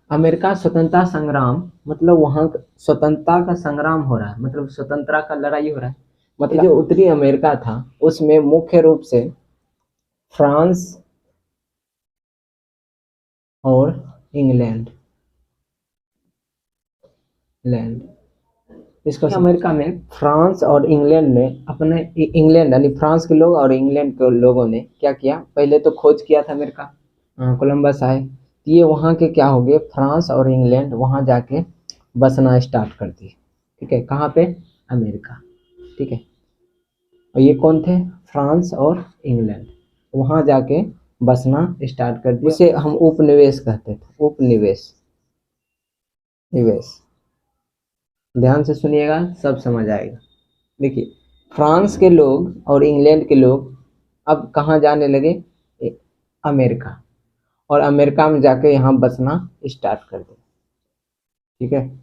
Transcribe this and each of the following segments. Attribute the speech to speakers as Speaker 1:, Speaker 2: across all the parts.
Speaker 1: America स्वतंत्रता संग्राम मतलब वहाँ स्वतंत्रता का संग्राम हो रहा है, मतलब स्वतंत्रता का लड़ाई हो रहा है। मतलब जो उत्तरी अमेरिका था उसमें मुख्य रूप से फ्रांस और इंग्लैंड लैंड इसको अमेरिका में फ्रांस और इंग्लैंड ने अपने इंग्लैंड यानी फ्रांस के लोग और इंग्लैंड के लोगों ने क्या किया, पहले तो खोज किया था अमेरिका, कोलंबस आए तो ये वहाँ के क्या हो गए, फ्रांस और इंग्लैंड वहाँ जाके बसना स्टार्ट कर दिए। ठीक है, कहाँ पे, अमेरिका। ठीक है, और ये कौन थे, फ्रांस और इंग्लैंड, वहाँ जाके बसना स्टार्ट कर दिया। उसे हम उपनिवेश कहते थे, उपनिवेश, निवेश। ध्यान से सुनिएगा, सब समझ आएगा। देखिए, फ्रांस के लोग और इंग्लैंड के लोग अब कहाँ जाने लगे, अमेरिका, और अमेरिका में जाके यहाँ बसना स्टार्ट कर दिया। ठीक है,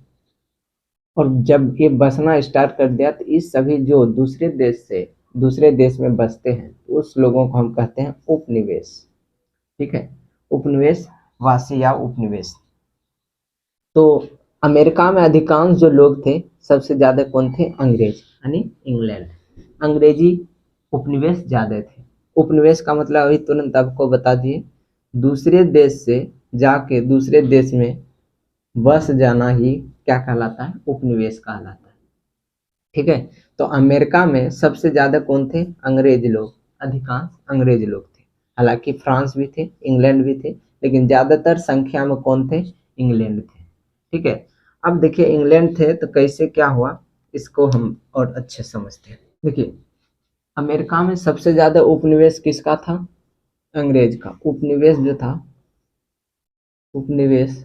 Speaker 1: और जब ये बसना स्टार्ट कर दिया तो इस सभी जो दूसरे देश से दूसरे देश में बसते हैं तो उस लोगों को हम कहते हैं उपनिवेश। ठीक है, उपनिवेश वासी या उपनिवेश। तो अमेरिका में अधिकांश जो लोग थे सबसे ज्यादा कौन थे, अंग्रेज यानी इंग्लैंड, अंग्रेजी उपनिवेश ज्यादा थे। उपनिवेश का मतलब अभी तुरंत आपको बता दिए, दूसरे देश से जाके दूसरे देश में बस जाना ही क्या कहलाता है, उपनिवेश कहलाता है। ठीक है, तो अमेरिका में सबसे ज्यादा कौन थे, अंग्रेज लोग, अधिकांश अंग्रेज लोग थे। हालांकि फ्रांस भी थे, इंग्लैंड भी थे, लेकिन ज्यादातर संख्या में कौन थे, इंग्लैंड थे। ठीक है, अब देखिए इंग्लैंड थे तो कैसे क्या हुआ इसको हम और अच्छे समझते हैं। देखिए, अमेरिका में सबसे ज्यादा उपनिवेश किसका था, अंग्रेज का। उपनिवेश जो था, उपनिवेश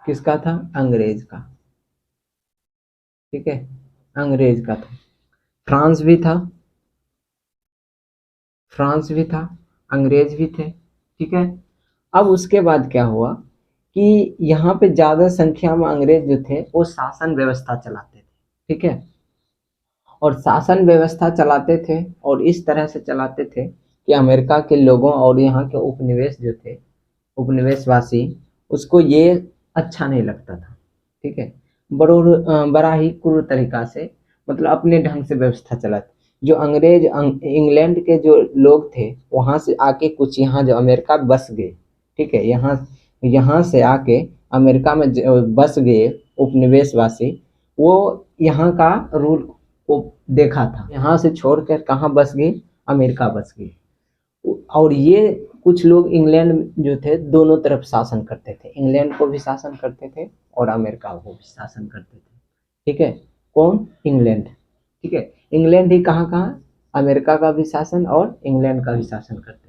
Speaker 1: किसका था, अंग्रेज का। ठीक है, अंग्रेज का था। फ्रांस भी था, फ्रांस भी था, अंग्रेज भी थे। ठीक है, अब उसके बाद क्या हुआ कि यहाँ पे ज्यादा संख्या में अंग्रेज जो थे वो शासन व्यवस्था चलाते थे। ठीक है, और शासन व्यवस्था चलाते थे और इस तरह से चलाते थे कि अमेरिका के लोगों और यहाँ के उपनिवेश जो थे, उपनिवेशवासी, उसको ये अच्छा नहीं लगता था। ठीक है, बड़ा ही क्रूर तरीका से, मतलब अपने ढंग से व्यवस्था चलाते। जो अंग्रेज इंग्लैंड के जो लोग थे वहां से आके कुछ यहाँ जो अमेरिका बस गए। ठीक है, यहाँ यहाँ से आके अमेरिका में बस गए उपनिवेशवासी, वो यहाँ का रूल को देखा था, यहाँ से छोड़कर कहाँ बस गई, अमेरिका बस गई। और ये कुछ लोग इंग्लैंड जो थे दोनों तरफ शासन करते थे, इंग्लैंड को भी शासन करते थे और अमेरिका को भी शासन करते थे। ठीक है, कौन, इंग्लैंड। ठीक है, इंग्लैंड ही कहाँ कहाँ, अमेरिका का भी शासन और इंग्लैंड का भी शासन करते थे।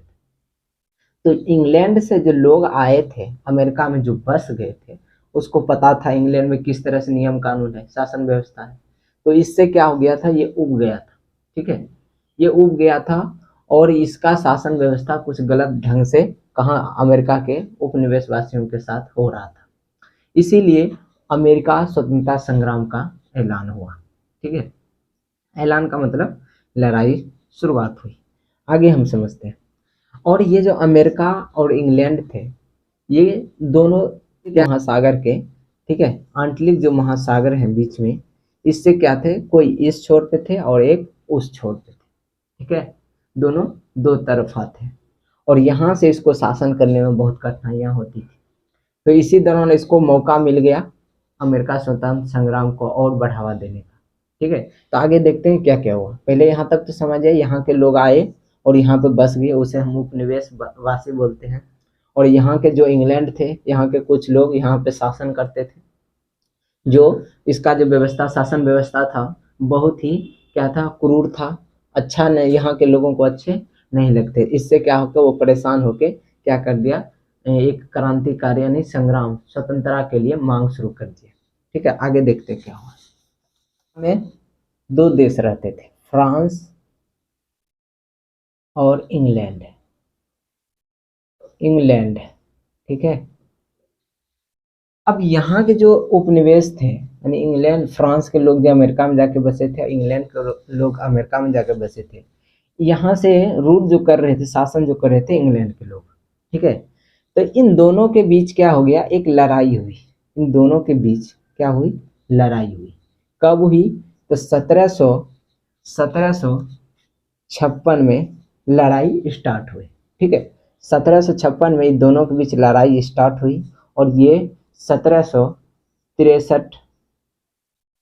Speaker 1: तो इंग्लैंड से जो लोग आए थे अमेरिका में जो बस गए थे, उसको पता था इंग्लैंड में किस तरह से नियम कानून है, शासन व्यवस्था है। तो इससे क्या हो गया था, ये उब गया था। ठीक है, ये उब गया था और इसका शासन व्यवस्था कुछ गलत ढंग से कहाँ, अमेरिका के उपनिवेशवासियों के साथ हो रहा था। इसीलिए अमेरिका स्वतंत्रता संग्राम का ऐलान हुआ। ठीक है, ऐलान का मतलब लड़ाई शुरुआत हुई। आगे हम समझते हैं। और ये जो अमेरिका और इंग्लैंड थे, ये दोनों महासागर के, ठीक है, आंतरिक जो महासागर है बीच में, इससे क्या थे, कोई इस छोर पे थे और एक उस छोर पे थे। ठीक है, दोनों दो तरफा थे और यहाँ से इसको शासन करने में बहुत कठिनाइयां होती थी। तो इसी दौरान इसको मौका मिल गया अमेरिका स्वतंत्र संग्राम को और बढ़ावा देने का। ठीक है, तो आगे देखते हैं क्या क्या हुआ। पहले यहाँ तक तो समझिए, यहाँ के लोग आए और यहाँ पे बस गए, उसे हम उपनिवेश वासी बोलते हैं। और यहाँ के जो इंग्लैंड थे, यहाँ के कुछ लोग यहाँ पे शासन करते थे। जो इसका जो व्यवस्था, शासन व्यवस्था था, बहुत ही क्या था, क्रूर था, अच्छा नहीं, यहाँ के लोगों को अच्छे नहीं लगते। इससे क्या होकर वो परेशान होके क्या कर दिया, एक क्रांतिकारी यानी संग्राम, स्वतंत्रता के लिए मांग शुरू कर दिया। ठीक है, आगे देखते क्या हुआ। में दो देश रहते थे, फ्रांस और इंग्लैंड, इंग्लैंड। ठीक है, अब यहाँ के जो उपनिवेश थे यानी इंग्लैंड, फ्रांस के लोग जो अमेरिका में जाके बसे थे, इंग्लैंड के लोग अमेरिका में जाकर बसे थे, यहाँ से रूल जो कर रहे थे, शासन जो कर रहे थे इंग्लैंड के लोग। ठीक है, तो इन दोनों के बीच क्या हो गया, एक लड़ाई हुई। इन दोनों के बीच क्या हुई, लड़ाई हुई। कब हुई, तो 1756 में लड़ाई स्टार्ट हुई। ठीक है, 1756 में इन दोनों के बीच लड़ाई स्टार्ट हुई और ये 1763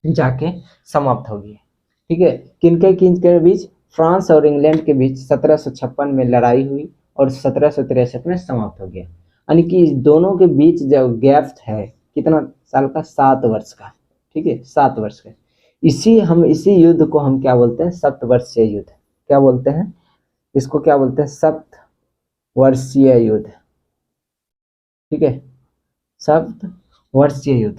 Speaker 1: जाके समाप्त हो गई। ठीक है, किनके बीच, फ्रांस और इंग्लैंड के बीच 1756 में लड़ाई हुई और 1763 में समाप्त हो गया। यानी कि दोनों के बीच जो गैप है कितना साल का, 7 वर्ष का। ठीक है, 7 वर्ष का। इसी युद्ध को हम क्या बोलते हैं, सप्तवर्षीय युद्ध। क्या बोलते हैं इसको, क्या बोलते हैं, सप्तवर्षीय युद्ध। ठीक है, सप्तवर्षीय युद्ध।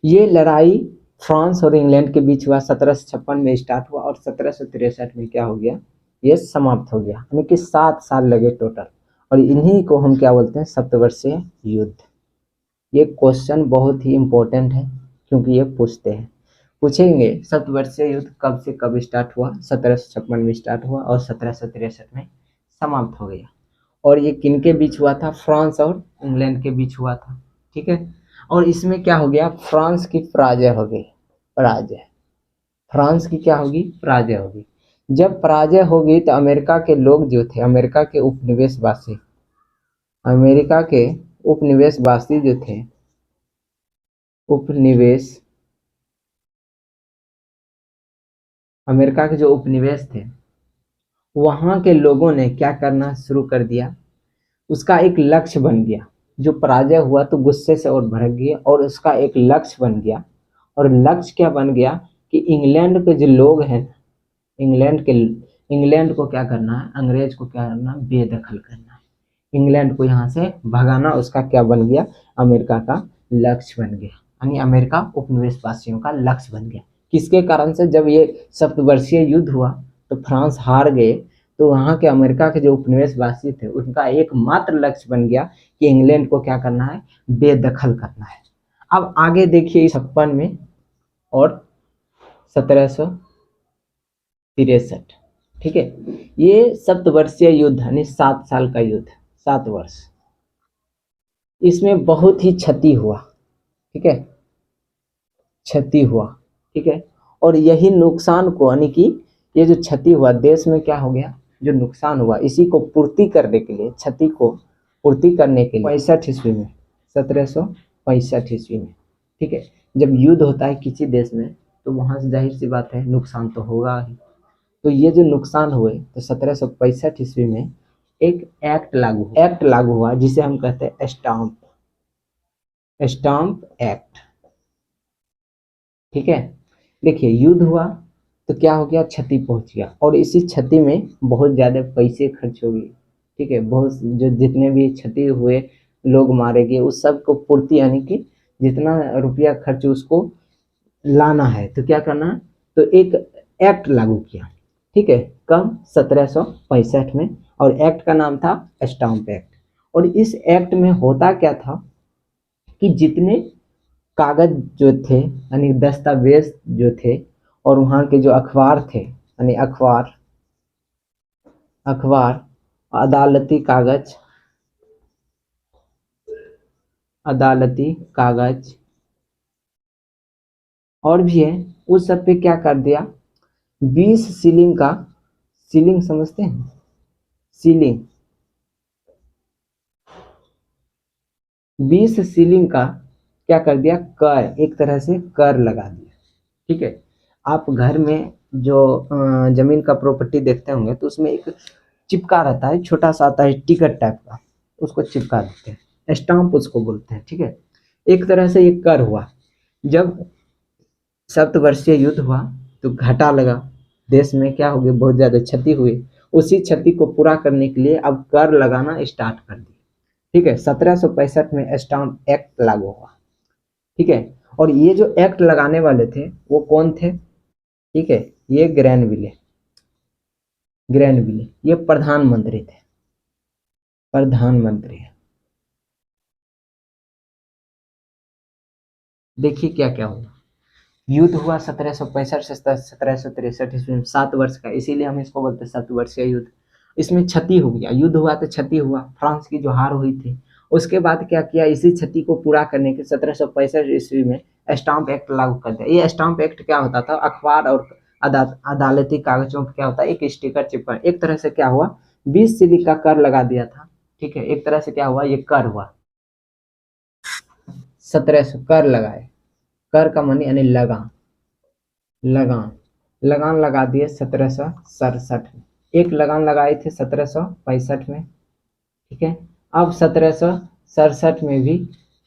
Speaker 1: ये लड़ाई फ्रांस और इंग्लैंड के बीच हुआ, 1756 में स्टार्ट हुआ और 1763 में क्या हो गया, ये समाप्त हो गया। यानी कि 7 साल लगे टोटल, और इन्हीं को हम क्या बोलते हैं, सप्तवर्षीय युद्ध। ये क्वेश्चन बहुत ही इंपॉर्टेंट है क्योंकि ये पूछेंगे सप्तवर्षीय युद्ध कब से कब स्टार्ट हुआ, 1756 में स्टार्ट हुआ और 1763 में समाप्त हो गया। और ये किनके बीच हुआ था, फ्रांस और इंग्लैंड के बीच हुआ था। ठीक है, और इसमें क्या हो गया, फ्रांस की पराजय हो गई। फ्रांस की क्या होगी, पराजय होगी। जब पराजय होगी तो अमेरिका के लोग जो थे, अमेरिका के उपनिवेशवासी जो थे, अमेरिका के जो उपनिवेश थे, वहां के लोगों ने क्या करना शुरू कर दिया, उसका एक लक्ष्य बन गया। जो पराजय हुआ तो गुस्से से और भड़क गया और उसका एक लक्ष्य बन गया। और लक्ष्य क्या बन गया कि इंग्लैंड के जो लोग हैं, इंग्लैंड को क्या करना है, अंग्रेज को क्या करना, बेदखल करना है, इंग्लैंड को यहाँ से भगाना। उसका क्या बन गया, अमेरिका का लक्ष्य बन गया। यानी अमेरिका उपनिवेशवासियों का लक्ष्य बन गया। किसके कारण से, जब ये सप्तवर्षीय युद्ध हुआ तो फ्रांस हार गए, तो वहां के अमेरिका के जो उपनिवेशवासी थे उनका एकमात्र लक्ष्य बन गया कि इंग्लैंड को क्या करना है, बेदखल करना है। अब आगे देखिए 56 में और 1763। ठीक है, ये सप्तवर्षीय युद्ध यानी 7 साल का युद्ध, 7 वर्ष। इसमें बहुत ही क्षति हुआ। ठीक है, क्षति हुआ। ठीक है, और यही नुकसान को, यानी कि ये जो क्षति हुआ देश में क्या हो गया, जो नुकसान हुआ इसी को पूर्ति करने के लिए, क्षति को पूर्ति करने के लिए 65 ईस्वी में, 1765 ईस्वी में, ठीक है, जब युद्ध होता है किसी देश में तो वहां से जाहिर सी बात है नुकसान तो होगा ही। तो ये जो नुकसान हुए तो 1765 ईस्वी में एक एक्ट लागू हुआ जिसे हम कहते हैं स्टाम्प एक्ट। ठीक है, देखिए युद्ध हुआ तो क्या हो गया, क्षति पहुंच गया और इसी क्षति में बहुत ज्यादा पैसे खर्च हो गए। ठीक है, बहुत जो जितने भी क्षति हुए लोग मारे गए उस सब को पूर्ति, यानी कि जितना रुपया खर्च उसको लाना है तो क्या करना है, तो एक एक्ट लागू किया। ठीक है, कब, 1765 में, और एक्ट का नाम था स्टाम्प एक्ट। और इस एक्ट में होता क्या था कि जितने कागज जो थे, यानी दस्तावेज जो थे, और वहाँ के जो अखबार थे, यानी अखबार, अदालती कागज और भी है, उस सब पे क्या कर दिया, 20 सीलिंग का, सीलिंग समझते हैं, सीलिंग, 20 सीलिंग का क्या कर दिया, कर, एक तरह से कर लगा दिया। ठीक है, आप घर में जो जमीन का प्रॉपर्टी देखते होंगे तो उसमें एक चिपका रहता है, छोटा सा आता है टिकट टाइप का, उसको चिपका देते हैं, स्टाम्प उसको बोलते हैं। ठीक है, एक तरह से ये कर हुआ। जब सप्तवर्षीय युद्ध हुआ तो घाटा लगा, देश में क्या हो गया, बहुत ज्यादा क्षति हुई। उसी क्षति को पूरा करने के लिए अब कर लगाना स्टार्ट कर दिया। ठीक है, 1765 में स्टाम्प एक्ट लागू हुआ। ठीक है, और ये जो एक्ट लगाने वाले थे वो कौन थे, ठीक है, ये ग्रैनविले ये प्रधानमंत्री थे, प्रधानमंत्री। देखिए क्या क्या हुआ, युद्ध हुआ 1765 से 1763 ईस्वी में, 7 वर्ष का, इसीलिए हम इसको बोलते हैं सप्तवर्षीय युद्ध। इसमें क्षति हो गया, युद्ध हुआ तो क्षति हुआ, फ्रांस की जो हार हुई थी। उसके बाद क्या किया, इसी क्षति को पूरा करने के 1765 ईस्वी में स्टाम्प एक्ट लागू कर दिया। ये स्टाम्प एक्ट क्या होता था, अखबार और अदालती कागजों पर क्या होता है, एक स्टिकर चिपका, एक तरह से क्या हुआ, 20 सिली का कर लगा दिया था। ठीक है, एक तरह से क्या हुआ, ये कर हुआ, 1700 कर लगाए, कर का मानी यानी लगान, लगान लगान लगा दिए 1767 में, एक लगान लगाए थे 1765 में। ठीक है, अब 1767 में भी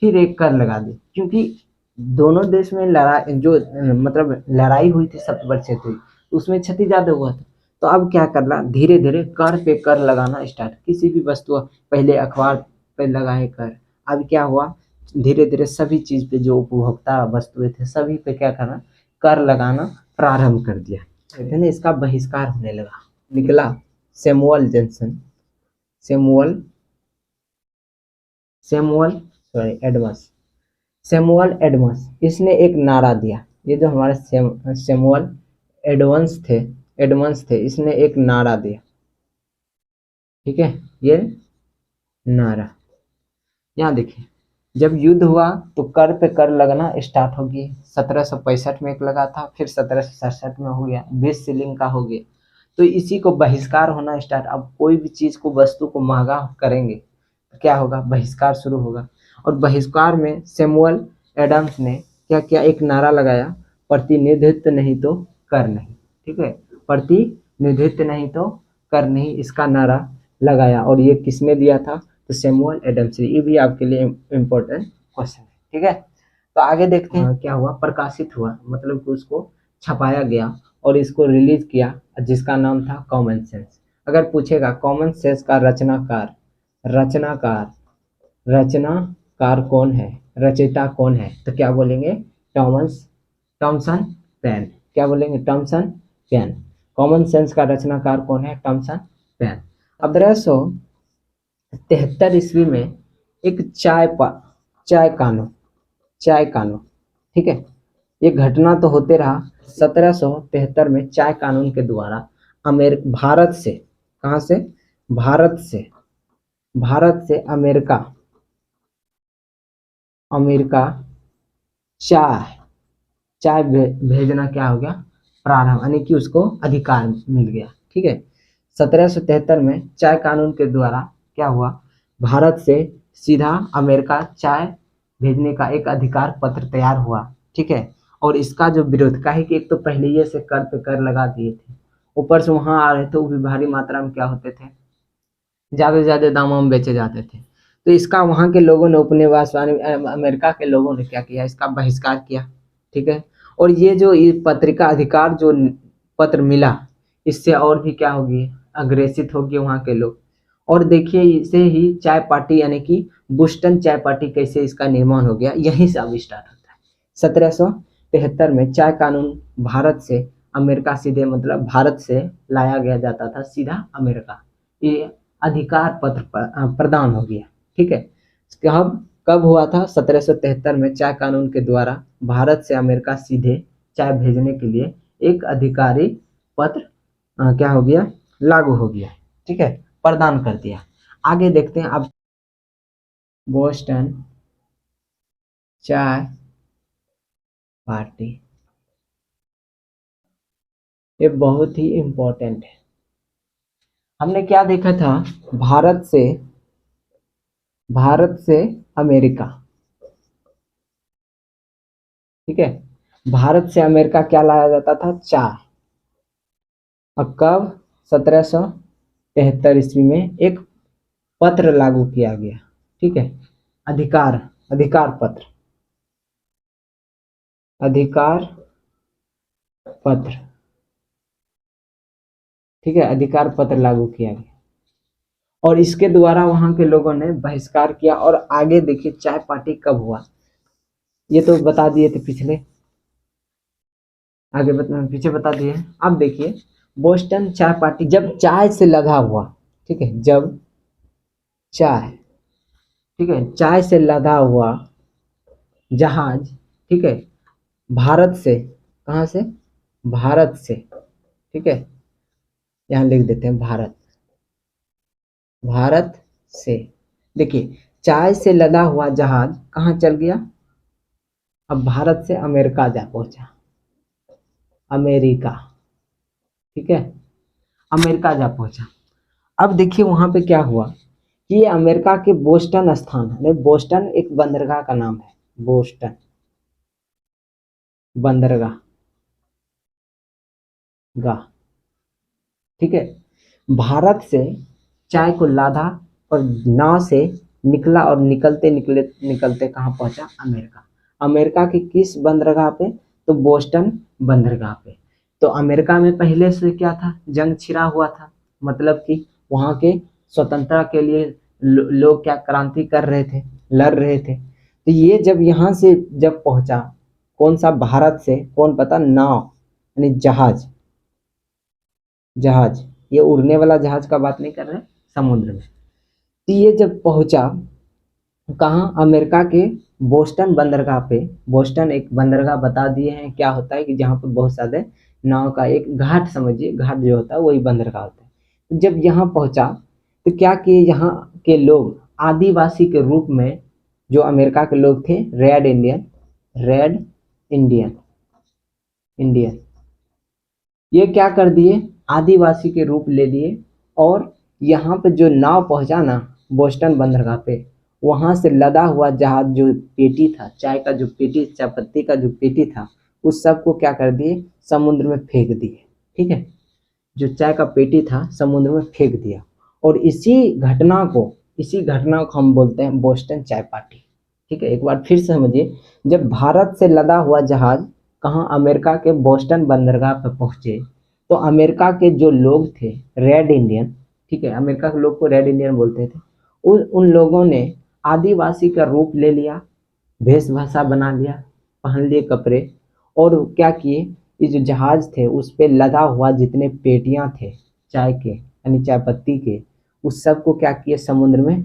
Speaker 1: फिर एक कर लगा दी, क्योंकि दोनों देश में लड़ाई, जो मतलब लड़ाई हुई थी सप्तवर्ष सेतु हुई, उसमें क्षति ज्यादा हुआ था। तो अब क्या करना, धीरे धीरे कर पे कर लगाना स्टार्ट, किसी भी वस्तु, पहले अखबार पे लगाए कर, अब क्या हुआ, धीरे धीरे सभी चीज पे जो उपभोक्ता वस्तुएं थे सभी पे क्या करना, कर लगाना प्रारंभ कर दिया। कहते हैं ना, इसका बहिष्कार होने लगा। निकला Samuel Johnson, Samuel Samuel sorry Adamas, Samuel Adamas, इसने एक नारा दिया। ये जो हमारे सैमुअल एडमंस थे, इसने एक नारा दिया। ठीक है, ये नारा यहाँ देखिए, जब युद्ध हुआ तो कर पे कर लगना स्टार्ट हो गई। 1765 में एक लगा था, फिर 1767 में हो गया, 20 सिलिंग का हो गया। तो इसी को बहिष्कार होना स्टार्ट। अब कोई भी चीज को, वस्तु को महंगा करेंगे तो क्या होगा, बहिष्कार शुरू होगा। और बहिष्कार में सैमुअल एडम्स ने क्या किया, एक नारा लगाया, प्रतिनिधित्व नहीं तो कर नहीं। ठीक है, प्रतिनिधित्व नहीं तो कर नहीं, इसका नारा लगाया। और ये किसने दिया था, तो सैमुअल एडम्स। ये भी आपके लिए इम्पोर्टेंट क्वेश्चन है। ठीक है, तो आगे देखते हैं क्या हुआ, प्रकाशित हुआ, मतलब कि उसको छपाया गया और इसको रिलीज किया, जिसका नाम था कॉमन सेंस। अगर पूछेगा कॉमन सेंस का रचनाकार, रचनाकार रचनाकार कौन है, रचयिता कौन है, तो क्या बोलेंगे, टॉमसन पेन। क्या बोलेंगे, टॉमसन पेन। कॉमन सेंस का रचनाकार कौन है, टॉमसन पेन। अब 1773 ईस्वी में एक चाय कानून, ठीक है, ये घटना तो होते रहा। 1773 में चाय कानून के द्वारा भारत से, कहाँ से, भारत से अमेरिका चाय भेजना क्या हो गया, प्रारंभ, यानी कि उसको अधिकार मिल गया। ठीक है, 1773 में चाय कानून के द्वारा क्या हुआ, भारत से सीधा अमेरिका चाय भेजने का एक अधिकार पत्र तैयार हुआ। ठीक है, और इसका जो विरोध, काहे कि एक तो पहले ही से कर पे कर लगा दिए थे, ऊपर से वहां आ रहे थे, वो भी भारी मात्रा में क्या होते थे, ज्यादा से ज्यादा दामों में बेचे जाते थे। तो इसका वहां के लोगों ने, उपनिवेश अमेरिका के लोगों ने क्या किया, इसका बहिष्कार किया। ठीक है, और ये जो ये पत्रिका अधिकार जो पत्र मिला, इससे और भी क्या होगी, अग्रेसित होगी वहां के लोग। और देखिए, इसे ही चाय पार्टी, यानी कि बुस्टन चाय पार्टी, कैसे इसका निर्माण हो गया, यहीं से अब स्टार्ट होता है। 1773 में चाय कानून भारत से अमेरिका सीधे, मतलब भारत से लाया गया जाता था सीधा अमेरिका, ये अधिकार पत्र प्रदान हो गया। ठीक है, कब कब हुआ था, 1773 में चाय कानून के द्वारा भारत से अमेरिका सीधे चाय भेजने के लिए एक अधिकारी पत्र क्या हो गया, लागू हो गया। ठीक है, प्रदान कर दिया। आगे देखते हैं अब, बोस्टन चाय पार्टी, ये बहुत ही इंपॉर्टेंट है। हमने क्या देखा था, भारत से अमेरिका, ठीक है, भारत से अमेरिका क्या लाया जाता था, चाय। और कब, 1773 ईस्वी में एक पत्र लागू किया गया। ठीक है, अधिकार पत्र, अधिकार पत्र, ठीक है, अधिकार पत्र लागू किया गया और इसके द्वारा वहां के लोगों ने बहिष्कार किया। और आगे देखिए चाय पार्टी कब हुआ, ये तो बता दिए थे पिछले, पीछे बता दिए। अब देखिए, बोस्टन चाय पार्टी जब चाय से लदा हुआ, ठीक है, जब चाय, ठीक है, चाय से लदा हुआ जहाज, ठीक है, भारत से, कहाँ से, भारत से, ठीक है, यहाँ लिख देते हैं भारत, भारत से, देखिए चाय से लदा हुआ जहाज कहाँ चल गया, अब भारत से अमेरिका जा पहुंचा, अमेरिका, ठीक है, अमेरिका जा पहुंचा। अब देखिए वहां पे क्या हुआ कि ये अमेरिका के बोस्टन स्थान है, बोस्टन एक बंदरगाह का नाम है, बोस्टन बंदरगाह गाह, ठीक है। भारत से चाय को लादा और नाव से निकला और निकलते निकले निकलते कहाँ पहुंचा, अमेरिका। अमेरिका के किस बंदरगाह पे, तो बोस्टन बंदरगाह पे। तो अमेरिका में पहले से क्या था, जंग छिड़ा हुआ था, मतलब कि वहाँ के स्वतंत्रता के लिए लोग क्या क्रांति कर रहे थे, लड़ रहे थे। तो ये जब यहाँ से जब पहुंचा, कौन सा, भारत से, कौन पता, नाव यानी जहाज, जहाज, ये उड़ने वाला जहाज का बात नहीं कर रहे, समुद्र में। तो ये जब पहुंचा कहाँ, अमेरिका के बोस्टन बंदरगाह पे। बोस्टन एक बंदरगाह बता दिए हैं क्या होता है, कि जहाँ पर बहुत सारे नाव का एक घाट, समझिए घाट जो होता है वही बंदरगाह होता है। तो जब यहाँ पहुंचा तो क्या किए, यहाँ के लोग आदिवासी के रूप में, जो अमेरिका के लोग थे, red Indian, red Indian, Indian, ये क्या कर दिए, आदिवासी के रूप ले लिए। और यहाँ पे जो नाव पहुंचा ना, बोस्टन बंदरगाह पे, वहां से लदा हुआ जहाज, जो पेटी था, चाय का जो पेटी, चाय पत्ती का जो पेटी था, उस सब को क्या कर दिए, समुद्र में फेंक दिए, ठीक है। जो चाय का पेटी था समुद्र में फेंक दिया। और इसी घटना को हम बोलते हैं बोस्टन चाय पार्टी, ठीक है। एक बार फिर से समझिए, जब भारत से लदा हुआ जहाज कहाँ, अमेरिका के बोस्टन बंदरगाह पर पहुंचे, तो अमेरिका के जो लोग थे, रेड इंडियन, ठीक है, अमेरिका के लोग को रेड इंडियन बोलते थे, उन लोगों ने आदिवासी का रूप ले लिया, वेशभूषा बना लिया, पहन लिए कपड़े, और क्या किए, ये जो जहाज थे उस पे लदा हुआ जितने पेटियां थे चाय के, यानी चाय पत्ती के, उस सब को क्या किए, समुद्र में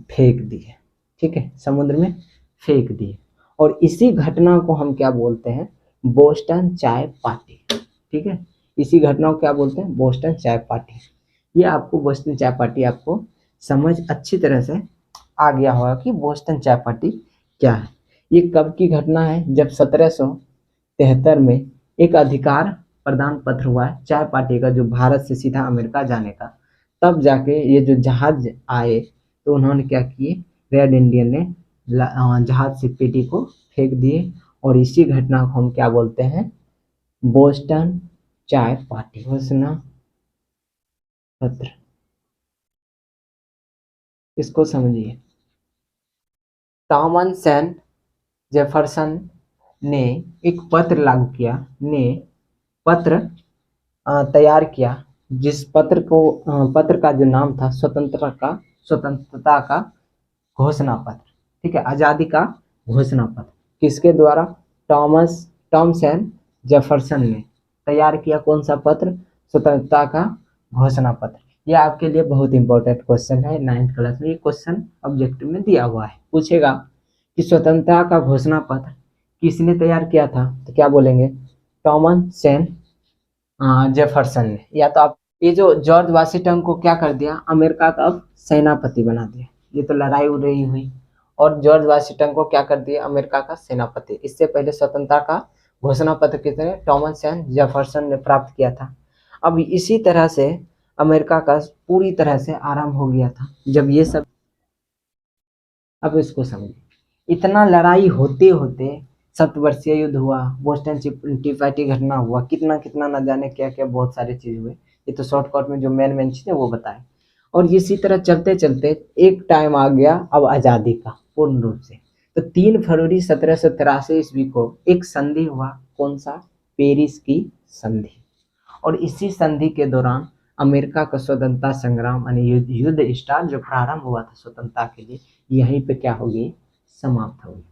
Speaker 1: फेंक दिए, ठीक है, समुद्र में फेंक दिए। और इसी घटना को हम क्या बोलते हैं, बोस्टन चाय पार्टी, ठीक है। इसी घटना को क्या बोलते हैं, बोस्टन चाय पार्टी। ये आपको बोस्टन चाय पार्टी आपको समझ अच्छी तरह से आ गया होगा कि बोस्टन चाय पार्टी क्या है। ये कब की घटना है, जब 1773 में एक अधिकार प्रदान पत्र हुआ है चाय पार्टी का, जो भारत से सीधा अमेरिका जाने का। तब जाके ये जो जहाज आए, तो उन्होंने क्या किए, रेड इंडियन ने जहाज से पेटी को फेंक दिए। और इसी घटना को हम क्या बोलते हैं, बोस्टन चाय पार्टी, घोषणा पत्र। इसको समझिए, थॉमस जेफरसन ने एक पत्र लागू किया, ने पत्र तैयार किया, जिस पत्र का जो नाम था, स्वतंत्रता का घोषणा पत्र, ठीक है, आजादी का घोषणा पत्र। किसके द्वारा, टॉमसन जेफरसन ने तैयार किया, कौन सा पत्र, स्वतंत्रता का घोषणा पत्र। यह आपके लिए बहुत इंपॉर्टेंट क्वेश्चन है, 9th क्लास में ये क्वेश्चन ऑब्जेक्टिव में दिया हुआ है। पूछेगा कि स्वतंत्रता का घोषणा पत्र किसने तैयार किया था, तो क्या बोलेंगे, टॉमस जेफरसन ने। या तो आप, ये जो जॉर्ज वाशिंगटन को क्या कर दिया, अमेरिका का अब सेनापति बना दिया। ये तो लड़ाई उड़ रही हुई, और जॉर्ज वाशिंगटन को क्या कर दिया, अमेरिका का सेनापति। इससे पहले स्वतंत्रता का घोषणा पत्र किसने, टॉमस जेफरसन ने प्राप्त किया था। अब इसी तरह से अमेरिका का पूरी तरह से आरंभ हो गया था जब ये सब। अब इसको समझिए, इतना लड़ाई होते होते सप्तवर्षीय युद्ध हुआ, बोस्टन टी पार्टी घटना हुआ, कितना कितना न जाने क्या क्या बहुत सारे चीज हुए। ये तो शॉर्टकट में जो मेन चीज है वो बताए। और इसी तरह चलते चलते एक टाइम आ गया अब आजादी का पूर्ण रूप से। तो 3 फरवरी 1783 को एक संधि हुआ, कौन सा, पेरिस की संधि। और इसी संधि के दौरान अमेरिका का स्वतंत्रता संग्राम यानी युद्ध स्टार्ट जो प्रारंभ हुआ था स्वतंत्रता के लिए, यहीं पे क्या होगी, समाप्त होगी।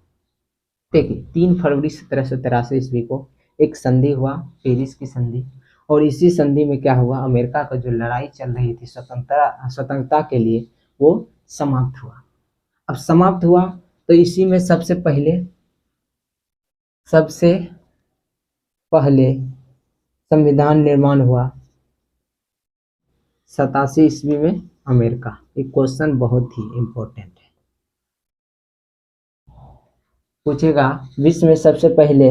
Speaker 1: देखिए 3 फरवरी 1783 को एक संधि हुआ, पेरिस की संधि। और इसी संधि में क्या हुआ, अमेरिका का जो लड़ाई चल रही थी स्वतंत्रता के लिए, वो समाप्त हुआ। अब समाप्त हुआ तो इसी में सबसे पहले संविधान निर्माण हुआ 87 ईस्वी में। अमेरिका। ये क्वेश्चन बहुत ही इम्पोर्टेंट है। पूछेगा विश्व में सबसे पहले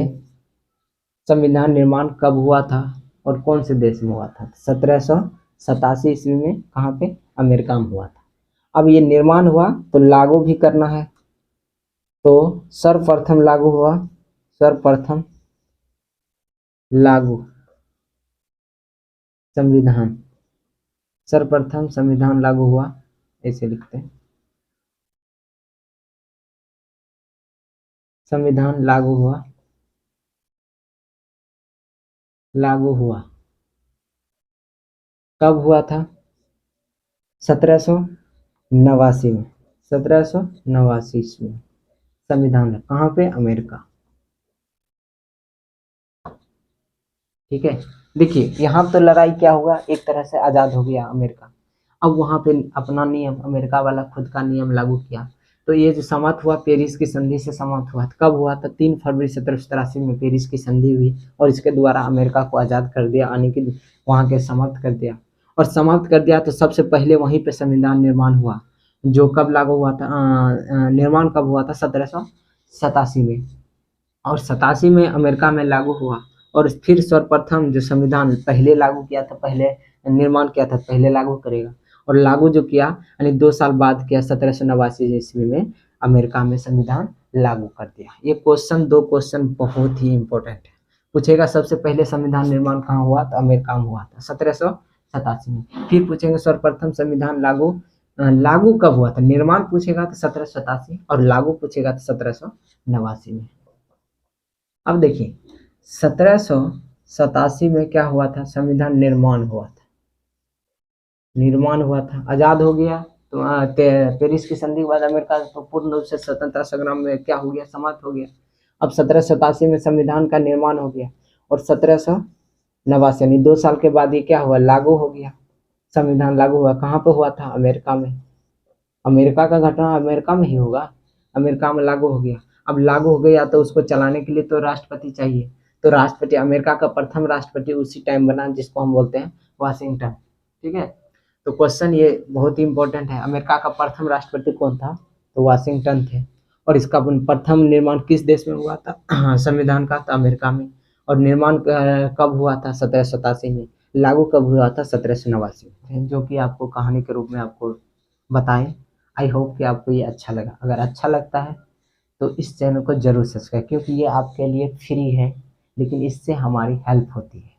Speaker 1: संविधान निर्माण कब हुआ था और कौन से देश में हुआ था? 1787 ईस्वी में। कहाँ पे? अमेरिका में हुआ था। अब ये निर्माण हुआ तो लागू भी करना है, तो सर्वप्रथम लागू हुआ, सर्वप्रथम लागू संविधान, सर्वप्रथम संविधान लागू हुआ, ऐसे लिखते हैं, संविधान लागू हुआ, लागू हुआ। कब हुआ था? 1789 में, 1789 ईस्वी में संविधान। कहाँ पे? अमेरिका। ठीक है, देखिए यहाँ तो लड़ाई क्या हुआ, एक तरह से आजाद हो गया अमेरिका। अब वहां पे अपना नियम, अमेरिका वाला खुद का नियम लागू किया। तो ये जो समाप्त हुआ, पेरिस की संधि से समाप्त हुआ। कब हुआ था? 3 फरवरी 1783 में पेरिस की संधि हुई और इसके द्वारा अमेरिका को आजाद कर दिया, यानी कि वहां के समाप्त कर दिया। और समाप्त कर दिया तो सबसे पहले वहीं पे संविधान निर्माण हुआ, जो कब लागू हुआ था, निर्माण कब हुआ था? 1787 में। और 87 में अमेरिका में लागू हुआ। और फिर सर्वप्रथम जो संविधान पहले लागू किया था, पहले निर्माण किया था, पहले लागू करेगा। और लागू जो किया यानी 2 साल बाद किया, 1789 ईस्वी में अमेरिका में संविधान लागू कर दिया। ये क्वेश्चन, 2 क्वेश्चन बहुत ही इंपॉर्टेंट है। पूछेगा सबसे पहले संविधान निर्माण कहाँ हुआ? तो अमेरिका में हुआ था, 1787 में। फिर पूछेंगे सर्वप्रथम संविधान लागू लागू कब हुआ था? निर्माण पूछेगा तो 1787 और लागू पूछेगा तो 1789 में। अब देखिए 1787 में क्या हुआ था? संविधान निर्माण हुआ था, निर्माण हुआ था, आजाद हो गया। तो पेरिस की संधि के बाद अमेरिका तो पूर्ण रूप से स्वतंत्रता संग्राम में क्या हो गया? समाप्त हो गया। अब 1787 में संविधान का निर्माण हो गया और 1789 यानी 2 साल के बाद ये क्या हुआ? लागू हो गया। संविधान लागू हुआ। कहाँ पे हुआ था? अमेरिका में। अमेरिका का घटना अमेरिका में ही होगा, अमेरिका में लागू हो गया। अब लागू हो गया तो उसको चलाने के लिए तो राष्ट्रपति चाहिए। तो राष्ट्रपति, अमेरिका का प्रथम राष्ट्रपति उसी टाइम बना जिसको हम बोलते हैं वाशिंगटन। ठीक है, तो क्वेश्चन ये बहुत ही इंपॉर्टेंट है। अमेरिका का प्रथम राष्ट्रपति कौन था? तो वाशिंगटन थे। और इसका प्रथम निर्माण किस देश में हुआ था? संविधान का? तो अमेरिका में। और निर्माण कब हुआ था? 1787 में। लागू कब हुआ था? 1789 में। जो कि आपको कहानी के रूप में आपको बताएं। आई होप कि आपको ये अच्छा लगा। अगर अच्छा लगता है तो इस चैनल को जरूर सब्सक्राइब, क्योंकि ये आपके लिए फ्री है, लेकिन इससे हमारी हेल्प होती है।